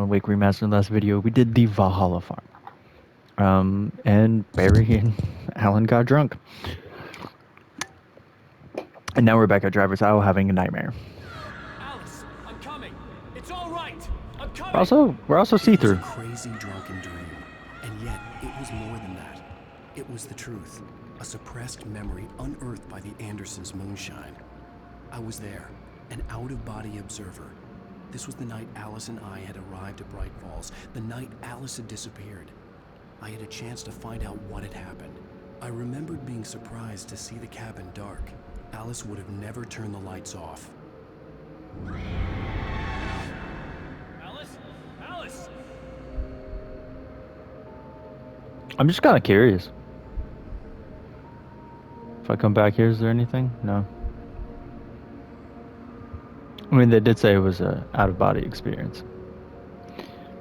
Alan Wake Remastered last video, we did the Valhalla farm. And Barry and Alan got drunk. And now we're back at Driver's Isle having a nightmare. Alice, I'm coming. It's all right. I'm coming. We're also see-through. It was a crazy drunken dream, and yet it was more than that. It was the truth, a suppressed memory unearthed by the Andersons' moonshine. I was there, an out-of-body observer. This was the night Alice and I had arrived at Bright Falls, the night Alice had disappeared. I had a chance to find out what had happened. I remembered being surprised to see the cabin dark. Alice would have never turned the lights off. Alice? Alice! I'm just kind of curious. If I come back here, is there anything? No. I mean, they did say it was a out-of-body experience.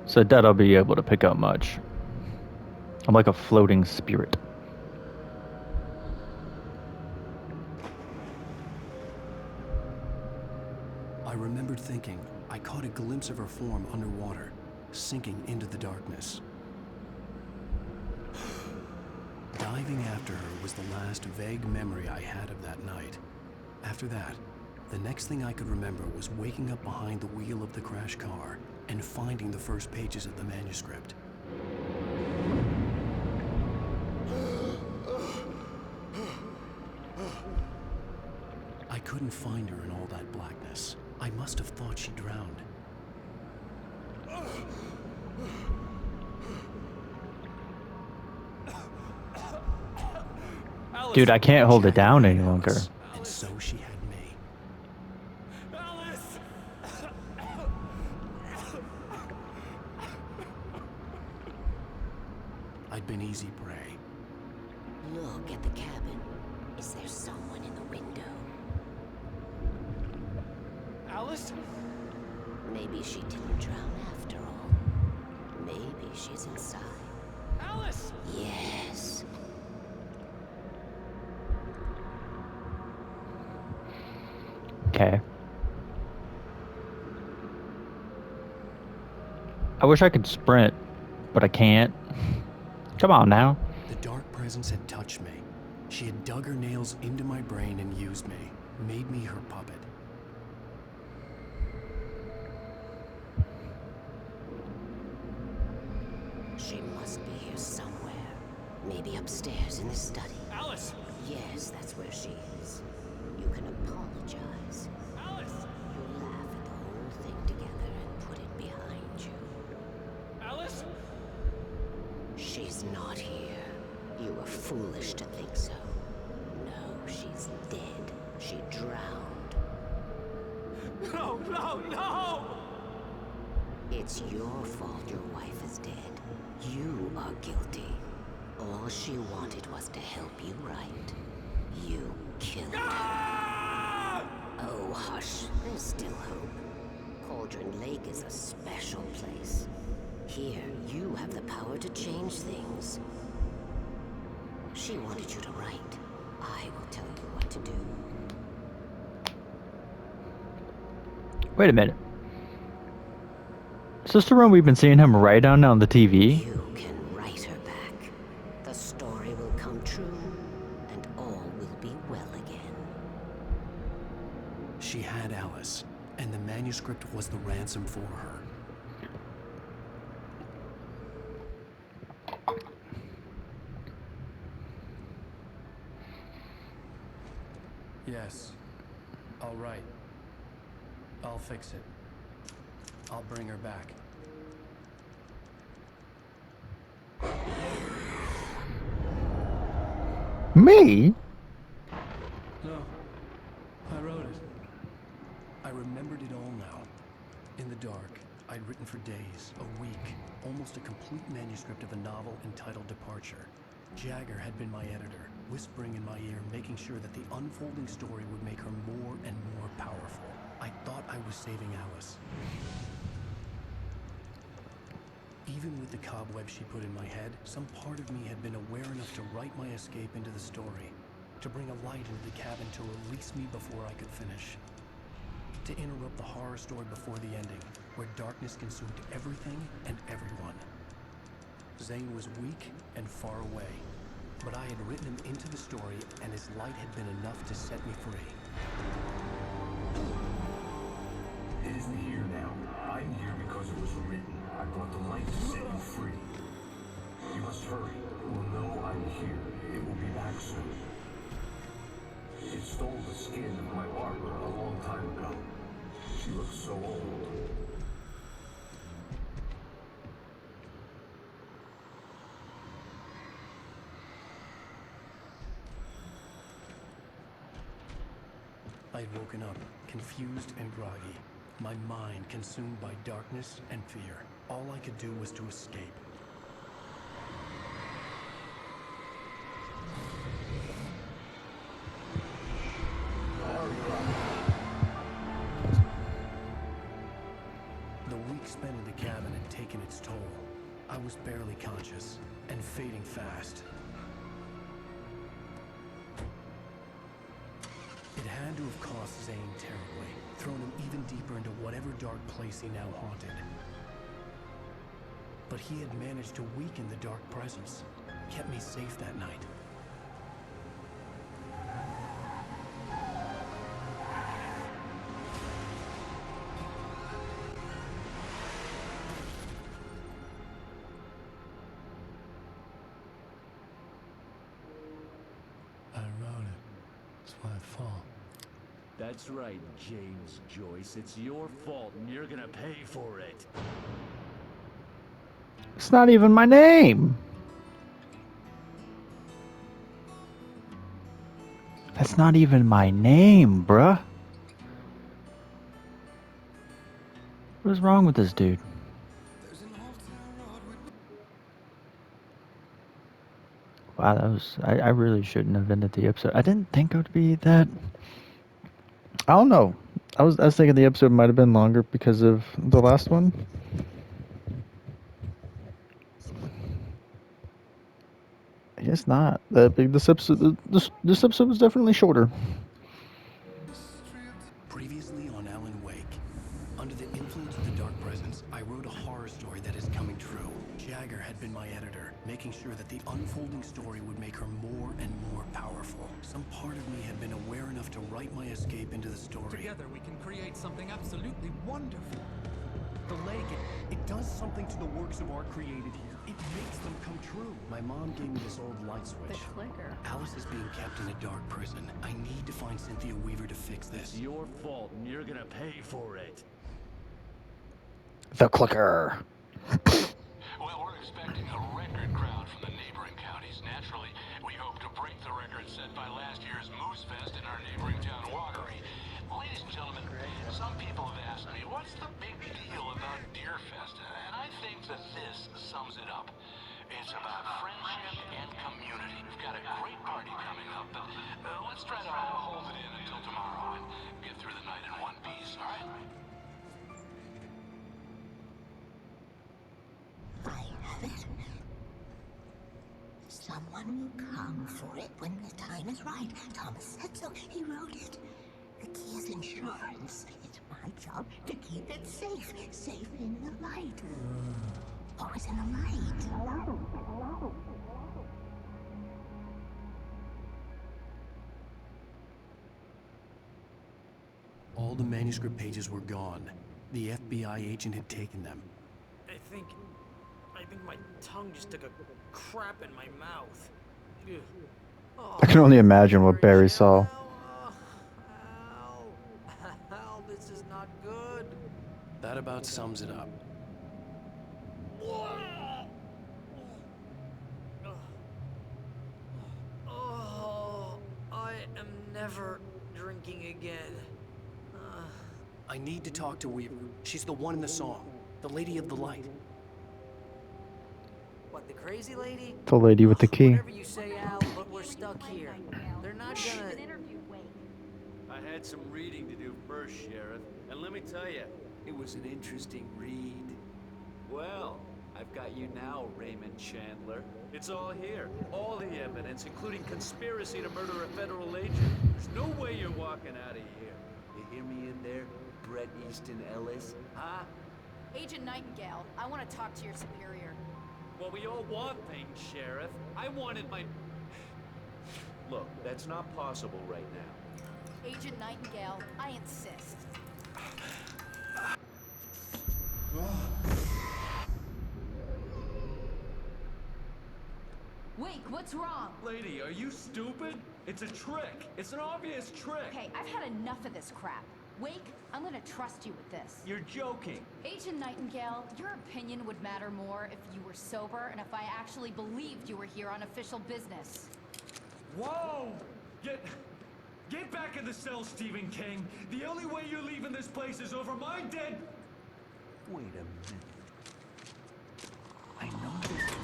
So I doubt I'll be able to pick up much. I'm like a floating spirit. I remembered thinking I caught a glimpse of her form underwater, sinking into the darkness. Diving after her was the last vague memory I had of that night. After that, the next thing I could remember was waking up behind the wheel of the crash car and finding the first pages of the manuscript. I couldn't find her in all that blackness. I must have thought she drowned. Alice! Dude, I can't hold it down any longer. And so she had me. Alice! I'd been easy prey. Look at the cabin. Is there someone in the window? Alice? Maybe she didn't drown after all. Maybe she's inside. Alice! Yes. Okay. I wish I could sprint, but I can't. Come on now. The dark presence had touched me. She had dug her nails into my brain and used me, made me her puppet. She must be here somewhere. Maybe upstairs in the study. Alice! Yes, that's where she is. You can apologize. Alice! You'll laugh at the whole thing together and put it behind you. Alice? She's not here. You were foolish to think so. No, she's dead. She drowned. No, no, no! It's your fault your wife is dead. You are guilty. All she wanted was to help you right. You killed her. Ah! Oh, hush. There's still hope. Cauldron Lake is a special place. Here, you have the power to change things. She wanted you to write. I will tell you what to do. Wait a minute. Is this the room we've been seeing him write on the TV? You can write her back. The story will come true, and all will be well again. She had Alice, and the manuscript was the ransom for her. Yes. All right. I'll fix it. I'll bring her back. Me? No. I wrote it. I remembered it all now. In the dark, I'd written for days, a week, almost a complete manuscript of a novel entitled Departure. Jagger had been my editor, whispering in my ear, making sure that the unfolding story would make her more and more powerful. I thought I was saving Alice. Even with the cobweb she put in my head, some part of me had been aware enough to write my escape into the story, to bring a light into the cabin to release me before I could finish, to interrupt the horror story before the ending. where darkness consumed everything and everyone. Zane was weak and far away, but I had written him into the story, and his light had been enough to set me free. It isn't here now. I'm here because it was written. I brought the light to set you free. You must hurry. It will know I'm here. It will be back soon. It stole the skin of my armor a long time ago. She looks so old. I had woken up, confused and groggy, my mind consumed by darkness and fear. All I could do was to escape. The week spent in the cabin had taken its toll. I was barely conscious and fading fast. It had to have cost Zane terribly, thrown him even deeper into whatever dark place he now haunted. But he had managed to weaken the dark presence, kept me safe that night. I wrote it. That's why I fall. That's right, James Joyce. It's your fault, and you're gonna pay for it. It's not even my name. That's not even my name, bruh. What is wrong with this dude? Wow, that was... I really shouldn't have ended the episode. I didn't think it would be that... I don't know. I was thinking the episode might have been longer because of the last one. I guess not. This episode was definitely shorter. Previously on Alan Wake. Under the influence of the dark presence, I wrote a horror story that is coming true. Jagger had been my editor, making sure that the unfolding story would make her more and more powerful. Some part of me had been aware enough to write my escape into the story. Together we can create something absolutely wonderful. The lake, it does something to the works of art created here. It makes them come true. My mom gave me this old light switch. The clicker. Alice is being kept in a dark prison. I need to find Cynthia Weaver to fix this. It's your fault, and you're gonna pay for it. The clicker. Well, we're expecting a record crowd from the neighboring counties. Naturally, we hope to break the record set by last year's Moose Fest in our neighboring town, Watery. Ladies and gentlemen, some people have asked me, what's the big deal about Deer Fest? And I think that this sums it up. It's about friendship and community. We've got a great party coming up, but let's try to hold it in until tomorrow and get through the night in one piece, all right? I have it. Someone will come for it when the time is right. Thomas said so. He wrote it. The key is insurance. It's my job to keep it safe. Safe in the light. Always in the light. All the manuscript pages were gone. The FBI agent had taken them. I think my tongue just took a crap in my mouth. Ugh. Oh, I can only imagine what Barry saw. Ow, this is not good. That about sums it up. Oh, I am never drinking again. I need to talk to Weaver. She's the one in the song. The Lady of the Light. What, the crazy lady? The lady with the key. Whatever you say, Al, but we're stuck here. They're not gonna... I had some reading to do first, Sheriff, and let me tell you, it was an interesting read. Well, I've got you now, Raymond Chandler. It's all here. All the evidence, including conspiracy to murder a federal agent. There's no way you're walking out of here. You hear me in there, Bret Easton Ellis? Huh? Agent Nightingale, I want to talk to your superior. Well, we all want things, Sheriff. I wanted my... Look, that's not possible right now. Agent Nightingale, I insist. Wake, what's wrong? Lady, are you stupid? It's a trick. It's an obvious trick. Okay, I've had enough of this crap. Wake, I'm gonna trust you with this. You're joking. Agent Nightingale, your opinion would matter more if you were sober and if I actually believed you were here on official business. Whoa! Get back in the cell, Stephen King. The only way you're leaving this place is over my dead... Wait a minute. I know this...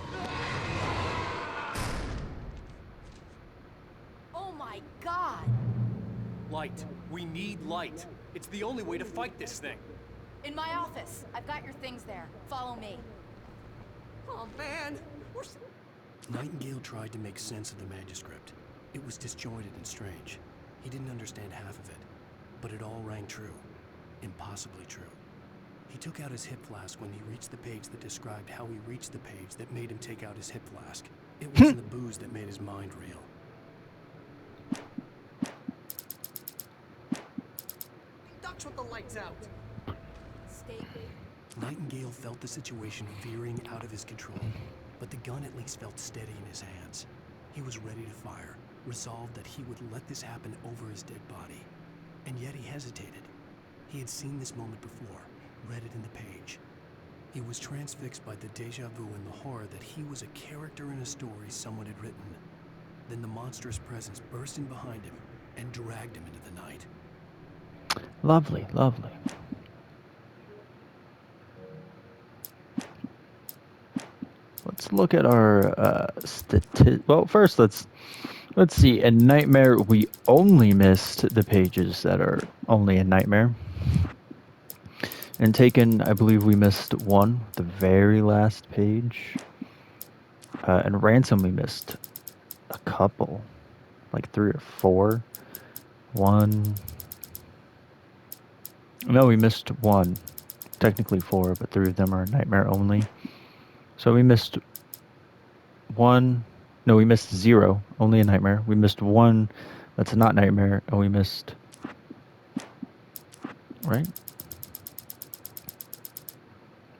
Oh my god! Light. We need light. It's the only way to fight this thing. In my office. I've got your things there. Follow me. Oh man, Nightingale tried to make sense of the manuscript. It was disjointed and strange. He didn't understand half of it, but it all rang true. Impossibly true. He took out his hip flask when he reached the page that described how he reached the page that made him take out his hip flask. It wasn't the booze that made his mind real. ducks with the lights out. Stay. Nightingale felt the situation veering out of his control, but the gun at least felt steady in his hands. He was ready to fire, resolved that he would let this happen over his dead body. And yet he hesitated. He had seen this moment before, read it in the page. He was transfixed by the deja vu and the horror that he was a character in a story someone had written. Then the monstrous presence burst in behind him and dragged him into the night. Lovely, lovely. Let's look at our well, first let's see. In Nightmare, we only missed the pages that are only in Nightmare. In Taken, I believe we missed one, the very last page. And Ransom, we missed a couple, like 3 or 4. One. No, we missed one. Technically 4, but 3 of them are Nightmare only. So we missed 1. No, we missed 0, only a Nightmare. We missed 1 that's not Nightmare, and we missed... Right?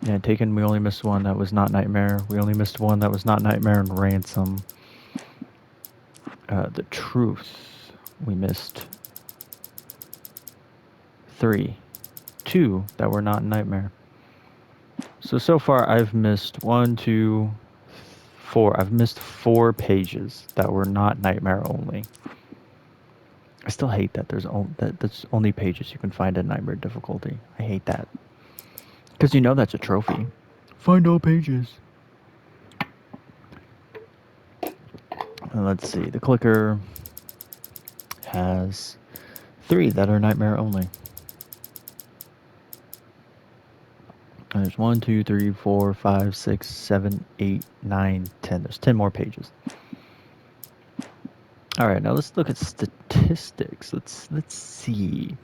Yeah, Taken, we only missed 1 that was not Nightmare. We only missed 1 that was not Nightmare and Ransom. The Truth, we missed 3. 2 that were not Nightmare. So far I've missed 1, 2, 4. I've missed 4 pages that were not Nightmare only. I still hate that that's only pages you can find in Nightmare difficulty. I hate that. Because you know that's a trophy. Find all pages. And let's see, the clicker has 3 that are Nightmare only. And there's 1, 2, 3, 4, 5, 6, 7, 8, 9, 10. There's 10 more pages. All right, now let's look at statistics. Let's see.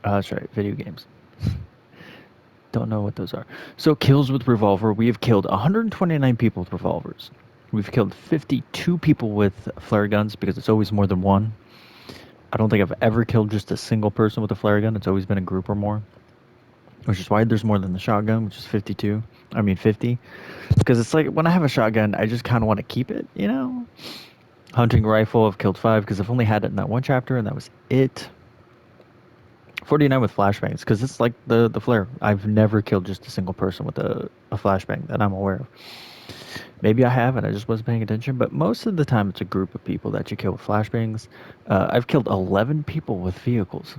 Oh, that's right, video games. Don't know what those are. So kills with revolver, we have killed 129 people with revolvers. We've killed 52 people with flare guns because it's always more than one. I don't think I've ever killed just a single person with a flare gun. It's always been a group or more. Which is why there's more than the shotgun, which is 50. Because it's like, when I have a shotgun, I just kind of want to keep it, you know? Hunting rifle, I've killed 5 because I've only had it in that one chapter, and that was it. 49 with flashbangs, because it's like the flare. I've never killed just a single person with a flashbang that I'm aware of. Maybe I have, and I just wasn't paying attention, but most of the time it's a group of people that you kill with flashbangs. I've killed 11 people with vehicles.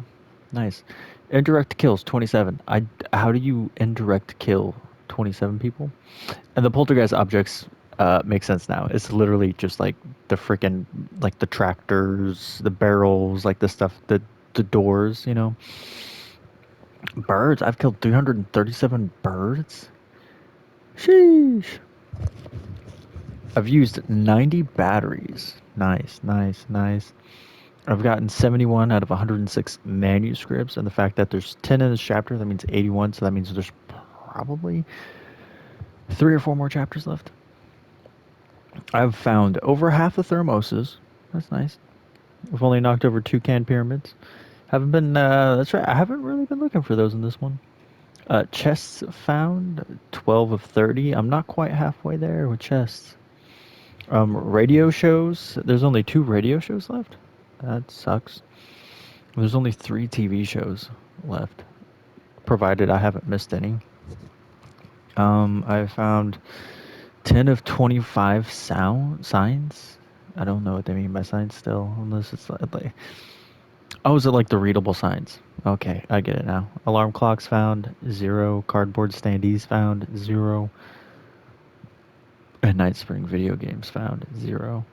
Nice. Indirect kills, 27. How do you indirect kill 27 people? And the poltergeist objects make sense now. It's literally just like the freaking, like the tractors, the barrels, like the stuff, the doors, you know. Birds, I've killed 337 birds. Sheesh. I've used 90 batteries. Nice. I've gotten 71 out of 106 manuscripts, and the fact that there's 10 in this chapter, that means 81, so that means there's probably 3 or 4 more chapters left. I've found over half the thermoses. That's nice. We've only knocked over 2 can pyramids. Haven't been, that's right, I haven't really been looking for those in this one. Chests found, 12 of 30. I'm not quite halfway there with chests. Radio shows, there's only 2 radio shows left. That sucks. There's only 3 TV shows left, provided I haven't missed any. I found 10 of 25 sound signs. I don't know what they mean by signs still, unless it's like oh, is it like the readable signs? Okay, I get it now. Alarm clocks found 0. Cardboard standees found 0. And Night Spring video games found 0.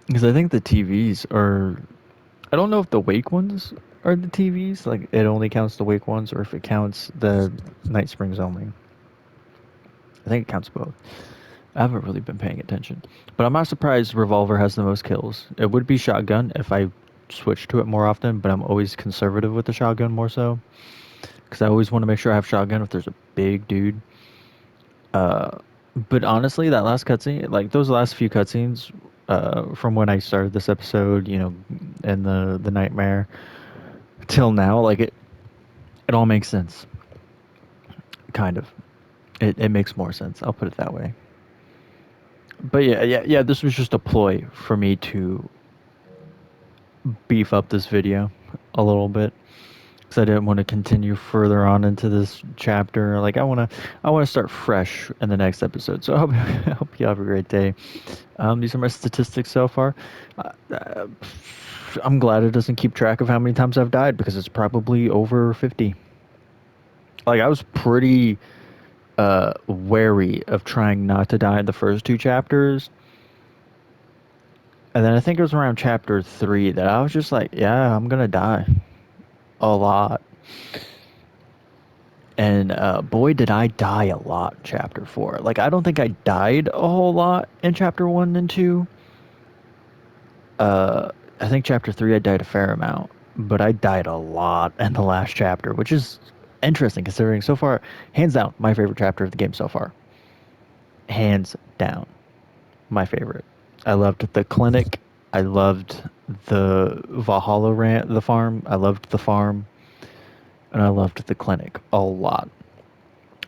Because I think the TVs are. I don't know if the Wake ones are the TVs, like it only counts the Wake ones, or if it counts the Night Springs only. I think it counts both. I haven't really been paying attention. But I'm not surprised Revolver has the most kills. It would be Shotgun if I switched to it more often, but I'm always conservative with the Shotgun more so. Because I always want to make sure I have Shotgun if there's a big dude. But honestly, that last cutscene, like those last few cutscenes, from when I started this episode, and the nightmare, till now, like it all makes sense. Kind of. It makes more sense. I'll put it that way. But yeah. This was just a ploy for me to beef up this video a little bit, because I didn't want to continue further on into this chapter. Like I want to start fresh in the next episode. So I hope you have a great day. These are my statistics so far. I'm glad it doesn't keep track of how many times I've died, because it's probably over 50. Like I was pretty wary of trying not to die in the first 2 chapters. And then I think it was around chapter 3 that I was just like, yeah, I'm gonna die a lot. And boy, did I die a lot in chapter 4. Like, I don't think I died a whole lot in chapter 1 and 2. I think chapter 3 I died a fair amount, but I died a lot in the last chapter, which is interesting considering so far, hands down, my favorite chapter of the game so far. Hands down, my favorite. I loved the clinic. I loved the Valhalla the farm. I loved the farm. And I loved the clinic a lot.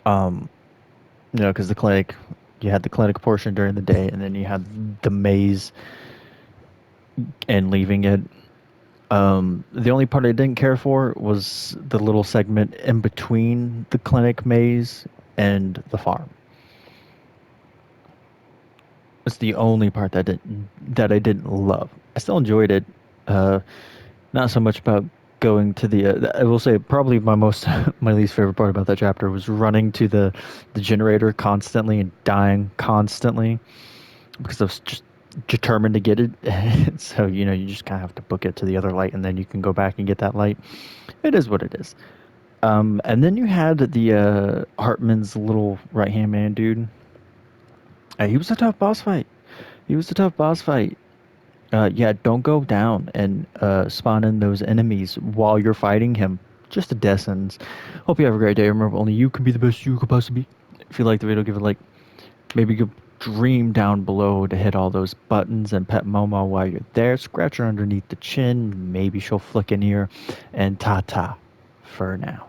Because the clinic, you had the clinic portion during the day, and then you had the maze and leaving it. The only part I didn't care for was the little segment in between the clinic maze and the farm. It's the only part that I didn't love. I still enjoyed it. Not so much about going to the. I will say probably my least favorite part about that chapter was running to the generator constantly and dying constantly, because I was just determined to get it. So you just kind of have to book it to the other light, and then you can go back and get that light. It is what it is. And then you had the Hartman's little right hand man dude. He was a tough boss fight. Yeah, don't go down and spawn in those enemies while you're fighting him. Just a death sentence. Hope you have a great day. Remember, only you can be the best you could possibly be. If you like the video, give it a like. Maybe you could dream down below to hit all those buttons and pet Momo while you're there. Scratch her underneath the chin. Maybe she'll flick an ear. And ta-ta for now.